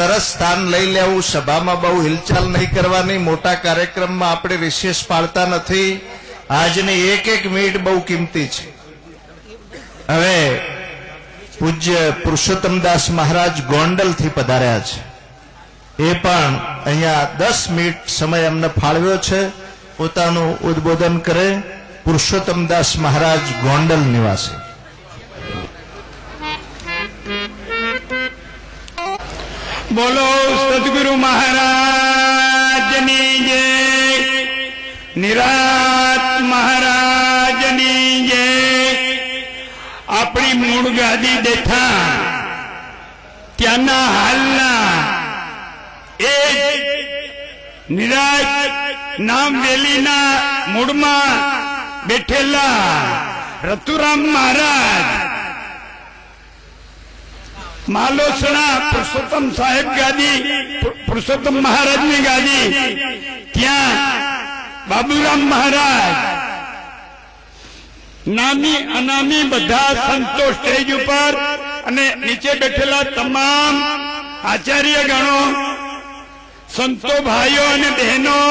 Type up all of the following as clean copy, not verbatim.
તરત સ્થાન લઈ લેવું, સભામાં બહુ હિલચાલ નહીં કરવાની, મોટા કાર્યક્રમમાં આપણે વિશેષ પાળતા નથી. આજની એક એક મિનિટ બહુ કિંમતી છે. હવે પૂજ્ય પુરુષોત્તમદાસ મહારાજ ગોંડલથી પધાર્યા છે. એ પણ અહીંયા 10 મિનિટ સમય અમને ફાળવ્યો છે. પોતાનું ઉદ્બોધન કરે પુરુષોત્તમદાસ મહારાજ ગોંડલ નિવાસી. બોલો સદગુરુ મહારાજની જય, નિરાત મહારાજની જય. આપણી મૂળ ગાદી દેઠા ત્યાંના હાલના એ નિરાત નામ વેલીના મૂળમાં બેઠેલા રતુરામ મહારાજ માલોસણા પુરુષોત્તમ સાહેબ ગાદી, પુરુષોત્તમ મહારાજની ગાદી, ત્યાં બાબુરામ મહારાજ નામી અનામી બધા સંતો સ્ટેજ ઉપર અને નીચે બેઠેલા તમામ આચાર્ય ગણો, સંતો ભાઈઓ અને બહેનો,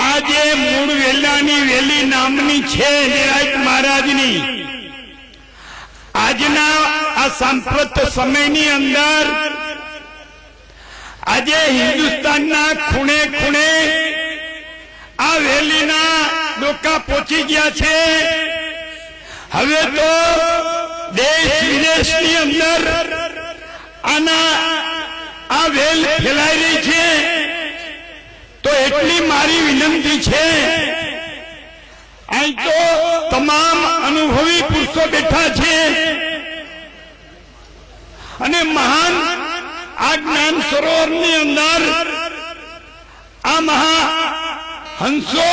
આજે મૂળ વેલાની વેલી નામની છે નિરાયત મહારાજની. આજના આ સાંપ્રત સમયની અંદર આજે હિન્દુસ્તાનના ખૂણે ખૂણે આ વેલીના ડોકા પહોંચી ગયા છે. હવે તો દેશ વિદેશની અંદર આ વેલ ફેલાઈ રહી છે. તો એટલી મારી વિનંતી છે, અહીં તો તમામ અનુભવી પુરુષો બેઠા છે અને મહાન આ જ્ઞાન સરોવરની અંદર આ મહા હંસો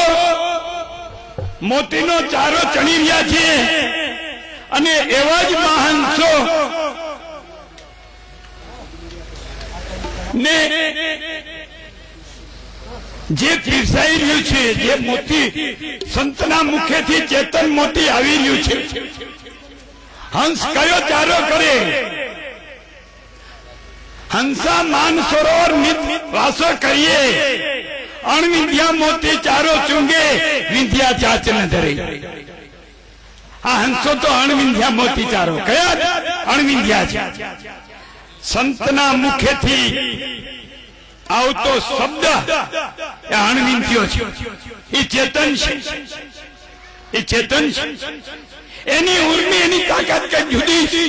મોતીનો ચારો ચણી રહ્યા છે અને એવા જ મહાહંસો ને જે પીરસાઈ રહ્યું છે, જે મોતી સંતના મુખેથી ચેતન મોતી આવી રહ્યું છે. હંસ કયો ચારો કરે? હંસા માન સરોવર નિત વાસો કરીએ, અણવિંધ્યા મોતી ચારો ચૂંગે, વિંધ્યા ચાચ ન ધરે. આ હંસો તો અણવિંધ્યા મોતી ચારો કયા અણવિંધ્યા છે. સંતના મુખેથી આવતો શબ્દ એ અણવિંધ્યો છે, એ ચેતન છે, એ ચેતન છે. એની ઉર્મી, એની તાકાત કઈ જુદી છે.